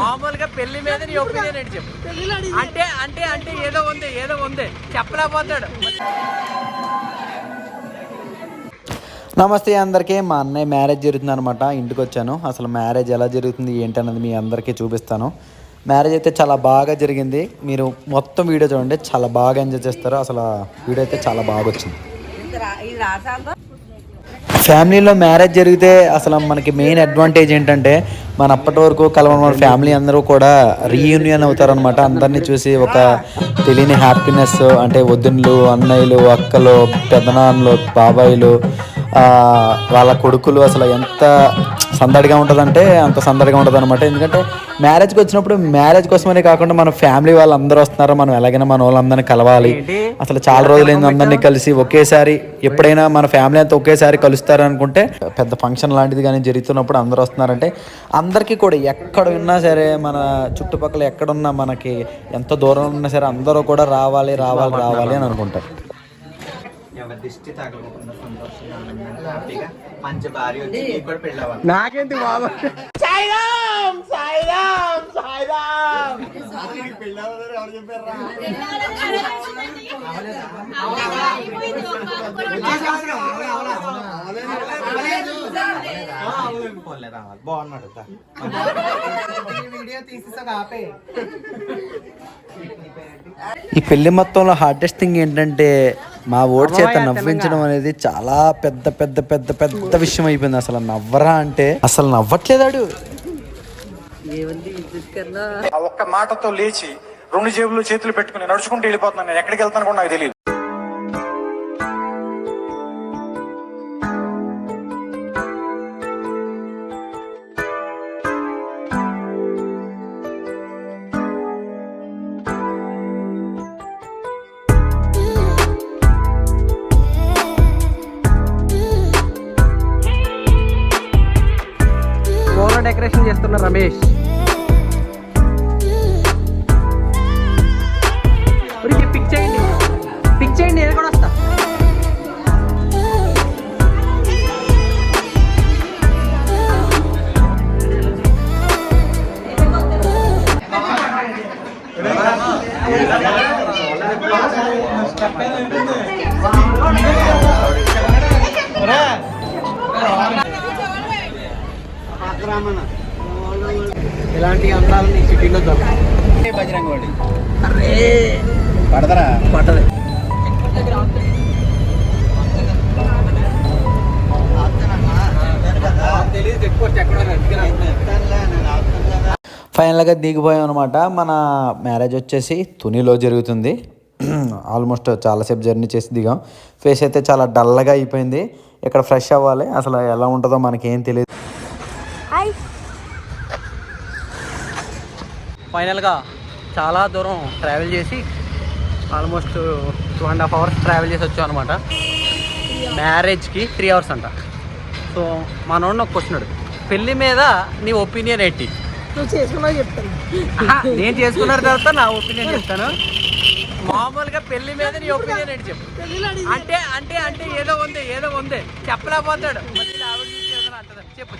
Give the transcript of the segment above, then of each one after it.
మామూలుగా పెళ్లి మీద నీ ఒపీనియన్ ఏంటి చెప్పు. అంటే అంటే అంటే ఏదో ఉంది చెప్పలేకపోతాడు. నమస్తే అందరికీ. మా అన్నయ్య మ్యారేజ్ జరుగుతుంది అనమాట. ఇంటికి వచ్చాను. అసలు మ్యారేజ్ ఎలా జరుగుతుంది ఏంటి అన్నది మీ అందరికీ చూపిస్తాను. మ్యారేజ్ అయితే చాలా బాగా జరిగింది. మీరు మొత్తం వీడియో చూడండి, చాలా బాగా ఎంజాయ్ చేస్తారు. అసలు వీడియో అయితే చాలా బాగా వచ్చింది. ఫ్యామిలీలో మ్యారేజ్ జరిగితే అసలు మనకి మెయిన్ అడ్వాంటేజ్ ఏంటంటే మన అప్పటి వరకు కలవని మన ఫ్యామిలీ అందరూ కూడా రీయూనియన్ అవుతారనమాట. అందరినీ చూసి ఒక తెలియని హ్యాపీనెస్, అంటే వదినలు, అన్నయ్యలు, అక్కలు, పెదనాన్నలు, బాబాయిలు, వాళ్ళ కొడుకులు, అసలు ఎంత సందడిగా ఉంటుందంటే అంత సందడిగా ఉంటుంది అనమాట. ఎందుకంటే మ్యారేజ్కి వచ్చినప్పుడు మ్యారేజ్ కోసమనే కాకుండా మన ఫ్యామిలీ వాళ్ళు అందరూ వస్తున్నారు, మనం ఎలాగైనా మన వాళ్ళందరినీ కలవాలి. అసలు చాలా రోజులైంది అందరినీ కలిసి ఒకేసారి. ఎప్పుడైనా మన ఫ్యామిలీ అంతా ఒకేసారి కలుస్తారనుకుంటే పెద్ద ఫంక్షన్ లాంటిది కానీ జరుగుతున్నప్పుడు అందరూ వస్తున్నారంటే అందరికీ కూడా ఎక్కడ ఉన్నా సరే, మన చుట్టుపక్కల ఎక్కడున్నా, మనకి ఎంత దూరం ఉన్నా సరే అందరూ కూడా రావాలి అని అనుకుంటారు. దిష్టి తగలకుండా సంతోషంగా హ్యాపీగా మంచి భార్య వచ్చి కూడా పెళ్ళి అవ్వాలి. నాకేంటి బాబు బాగున్నాడు వీడియో తీసేసాక ఆపే. ఈ పెళ్లి మొత్తంలో హార్డెస్ట్ థింగ్ ఏంటంటే మా ఓడి చేత నవ్వించడం అనేది చాలా పెద్ద పెద్ద పెద్ద పెద్ద విషయం అయిపోయింది. అసలు నవ్వరా అంటే అసలు నవ్వట్లేదాడు. ఒక్క మాటతో లేచి 2 జేబులు చేతులు పెట్టుకుని నడుచుకుంటూ వెళ్ళిపోతున్నాను. నేను ఎక్కడికి వెళ్తాను కూడా నాకు తెలియదు. డెకరేషన్ చేస్తున్న రమేష్. పిక్ చేయండి నేను కూడా వస్తా. ఇలాంటి అందాలని సిటీలో దొరకదు. బజరంగోడి అరే పడదరా పట్టదు. ఫైనల్గా దిగిపోయాం అనమాట. మన మ్యారేజ్ వచ్చేసి తునిలో జరుగుతుంది. ఆల్మోస్ట్ చాలాసేపు జర్నీ చేసి దిగాం. ఫేస్ అయితే చాలా డల్గా అయిపోయింది. ఇక్కడ ఫ్రెష్ అవ్వాలి. అసలు ఎలా ఉంటుందో మనకేం తెలియదు. ఫైనల్గా చాలా దూరం ట్రావెల్ చేసి ఆల్మోస్ట్ 2.5 hours ట్రావెల్ చేసి వచ్చాం అనమాట. మ్యారేజ్కి 3 hours అంట. సో మనోడిని ఒక క్వశ్చన్ అడుగు, పెళ్ళి మీద నీ ఒపీనియన్ ఏంటి? నువ్వు చేసుకున్నా చెప్తాను. నేను చేసుకున్న తర్వాత నా ఒపీనియన్ చెప్తాను. మామూలుగా పెళ్లి మీద నీ ఒపీనియన్ ఏంటి చెప్పు. అంటే అంటే అంటే ఏదో ఉంది చెప్పలేకపోతాడు. మళ్ళీ ఆవిడ చూసి ఏదో అంటది. చెప్పు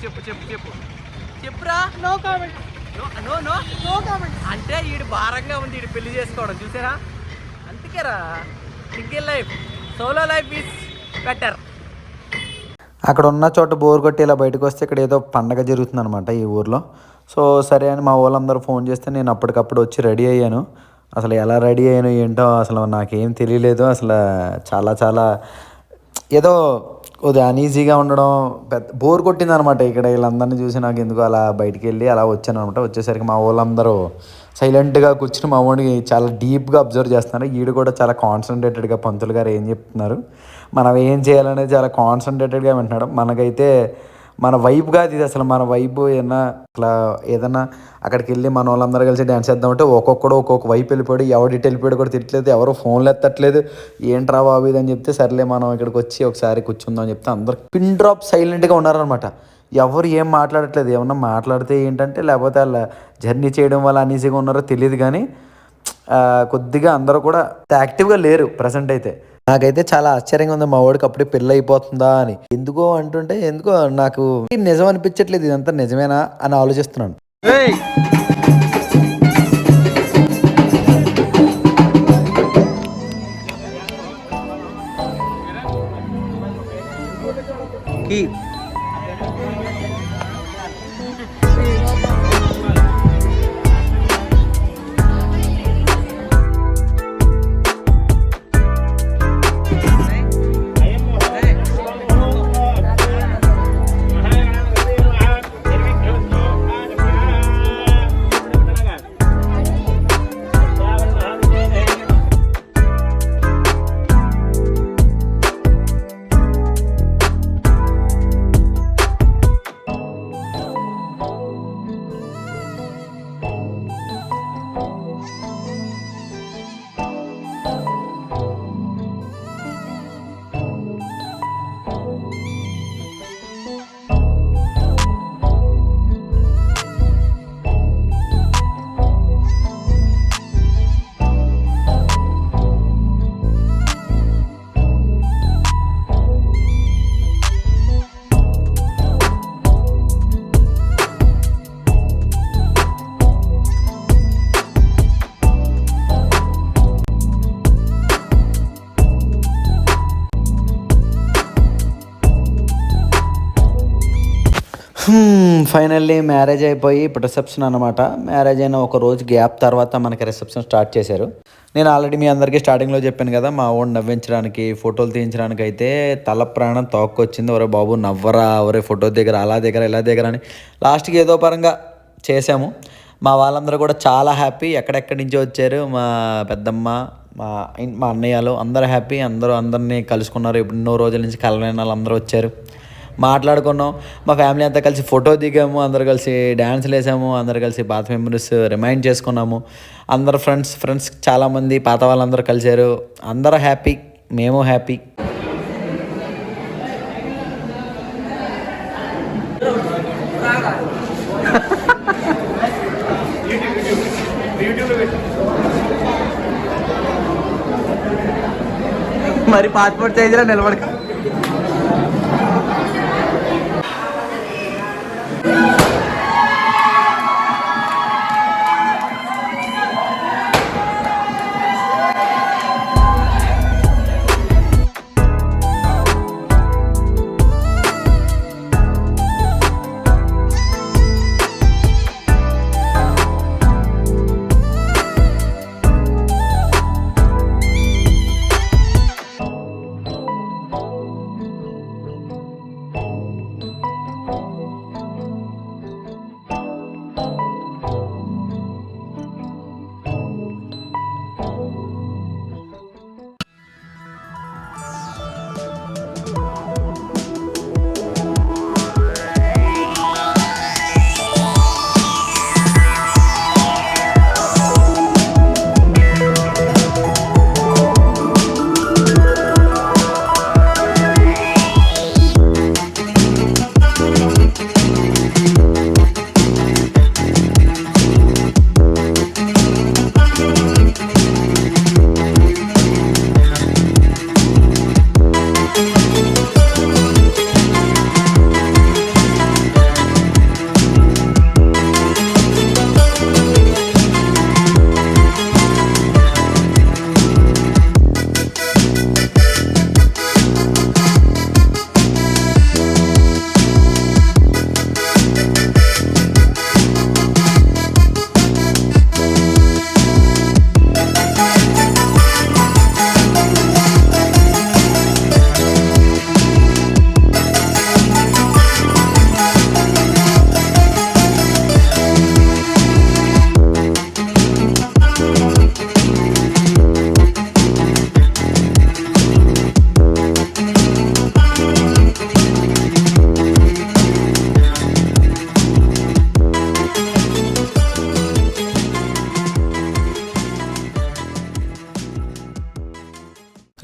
చెప్పురా. No comment. నో కామెంట్ అంటే వీడు భారంగా ఉంది వీడు పెళ్లి చేసుకోవడం చూసారా. అందుకేరా single life, solo life is better. అక్కడ ఉన్న చోట బోర్ కొట్టి ఇలా బయటకు వస్తే ఇక్కడ ఏదో పండగ జరుగుతుంది అనమాట ఈ ఊర్లో. సో సరే అని మా వాళ్ళందరూ ఫోన్ చేస్తే నేను అప్పటికప్పుడు వచ్చి రెడీ అయ్యాను. అసలు ఎలా రెడీ అయ్యాను ఏంటో అసలు నాకేం తెలియలేదు. అసలు చాలా ఏదో కొద్దిగా అనీజీగా ఉండడం, పెద్ద బోర్ కొట్టింది అనమాట. ఇక్కడ వీళ్ళందరినీ చూసి నాకు ఎందుకు అలా బయటికి వెళ్ళి అలా వచ్చాను అనమాట. వచ్చేసరికి మా వాళ్ళందరూ సైలెంట్గా కూర్చుని మా వాడికి చాలా డీప్గా అబ్జర్వ్ చేస్తున్నారు. ఈడు కూడా చాలా కాన్సన్ట్రేటెడ్గా పంతులు గారు ఏం చెప్తున్నారు, మనం ఏం చేయాలనేది చాలా కాన్సన్ట్రేటెడ్గా వింటున్నాడు. మనకైతే మన వైబ్ కాదు ఇది. అసలు మన వైబ్ ఏదన్నా అక్కడికి వెళ్ళి మన వాళ్ళందరూ కలిసి డ్యాన్స్ చేద్దామంటే ఒక్కొక్కడు ఒక్కొక్క వైపు వెళ్ళిపోయాడు. ఎవడిటి వెళ్ళిపోయాడు కూడా తిట్టలేదు, ఎవరో ఫోన్లు ఎత్తట్లేదు. ఏంట్రా బాబు ఇది అని చెప్తే సర్లే మనం ఇక్కడికి వచ్చి ఒకసారి కూర్చుందాం అని చెప్తే అందరు పిన్ డ్రాప్ సైలెంట్గా ఉన్నారనమాట. ఎవరు ఏం మాట్లాడట్లేదు. ఏమన్నా మాట్లాడితే ఏంటంటే లేకపోతే వాళ్ళ జర్నీ చేయడం వల్ల అనీజీగా ఉన్నారో తెలియదు. కానీ కొద్దిగా అందరూ కూడా యాక్టివ్గా లేరు ప్రజెంట్ అయితే. నాకైతే చాలా ఆశ్చర్యంగా ఉంది మా వాడికి అప్పుడే పెళ్ళి అయిపోతుందా అని. ఎందుకో అంటుంటే ఎందుకో నాకు నిజం అనిపించట్లేదు, ఇదంతా నిజమేనా అని ఆలోచిస్తున్నాను. ఫైనల్లీ మ్యారేజ్ అయిపోయి ఇప్పుడు రిసెప్షన్ అనమాట. మ్యారేజ్ అయిన ఒక రోజు గ్యాప్ తర్వాత మనకి రిసెప్షన్ స్టార్ట్ చేశారు. నేను ఆల్రెడీ మీ అందరికీ స్టార్టింగ్లో చెప్పాను కదా, మా ఓన్ నవ్వించడానికి ఫోటోలు తీయించడానికి అయితే తల ప్రాణం తోక్కొచ్చింది. ఒరే బాబు నవ్వరా, ఒరే ఫోటో దగ్గర అలా దగ్గర ఇలా దగ్గర అని లాస్ట్కి ఏదో పరంగా చేసాము. మా వాళ్ళందరూ కూడా చాలా హ్యాపీ. ఎక్కడెక్కడి నుంచి వచ్చారు, మా పెద్దమ్మ, మా అన్నయ్యలు అందరూ హ్యాపీ. అందరినీ కలుసుకున్నారు. ఎన్నో రోజుల నుంచి కలవని వాళ్ళు అందరూ వచ్చారు, మాట్లాడుకున్నాం. మా ఫ్యామిలీ అంతా కలిసి ఫోటో దిగాము, అందరు కలిసి డ్యాన్స్లు వేసాము, అందరు కలిసి పాత మెమరీస్ రిమైండ్ చేసుకున్నాము. అందరు ఫ్రెండ్స్ చాలామంది పాత వాళ్ళందరూ కలిశారు. అందరూ హ్యాపీ, మేము హ్యాపీ. మరి పాస్పోర్ట్ సైజులో నిలబడక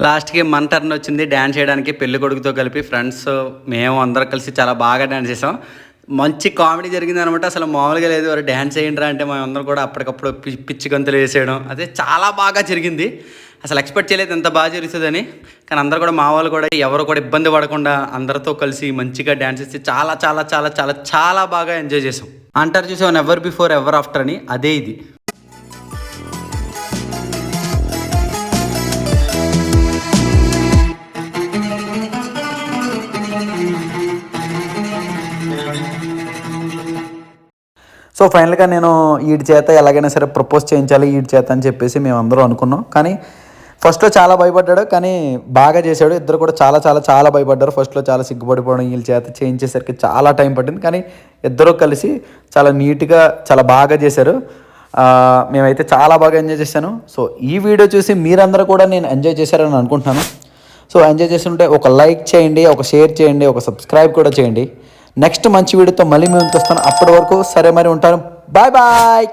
లాస్ట్కి మన టర్న్ వచ్చింది డ్యాన్స్ చేయడానికి. పెళ్లి కొడుకుతో కలిపి ఫ్రెండ్స్ మేము అందరం కలిసి చాలా బాగా డ్యాన్స్ చేసాం. మంచి కామెడీ జరిగింది అనమాట. అసలు మామూలుగా లేదు. వారు డ్యాన్స్ వేయండిరా అంటే మేమందరం కూడా అప్పటికప్పుడు పిచ్చి గంతులు వేసేయడం అదే చాలా బాగా జరిగింది. అసలు ఎక్స్పెక్ట్ చేయలేదు ఎంత బాగా జరుగుతుందని. కానీ అందరూ కూడా మా వాళ్ళు కూడా ఎవరు కూడా ఇబ్బంది పడకుండా అందరితో కలిసి మంచిగా డ్యాన్స్ చేసి చాలా చాలా చాలా చాలా చాలా బాగా ఎంజాయ్ చేసాం. అంటారు చూసాం ఎవర్ బిఫోర్ ఎవర్ ఆఫ్టర్ అని, అదే ఇది. సో ఫైనల్గా నేను వీడి చేత ఎలాగైనా సరే ప్రపోజ్ చేయించాలి వీడి చేత అని చెప్పేసి మేము అందరూ అనుకున్నాం. కానీ ఫస్ట్లో చాలా భయపడ్డాడు, కానీ బాగా చేశాడు. ఇద్దరు కూడా చాలా చాలా చాలా భయపడ్డారు. ఫస్ట్లో చాలా సిగ్గుపడిపోవడం, వీళ్ళ చేత చేయించేసరికి చాలా టైం పట్టింది. కానీ ఇద్దరు కలిసి చాలా నీట్గా చాలా బాగా చేశారు. మేమైతే చాలా బాగా ఎంజాయ్ చేశాను. సో ఈ వీడియో చూసి మీరందరూ కూడా నేను ఎంజాయ్ చేశారని అనుకుంటున్నాను. సో ఎంజాయ్ చేస్తుంటే ఒక లైక్ చేయండి, ఒక షేర్ చేయండి, ఒక సబ్స్క్రైబ్ కూడా చేయండి. నెక్స్ట్ మంచి వీడియోతో మళ్ళీ మేము వస్తాను. అప్పటి వరకు సరే మరి ఉంటాను. Bye bye.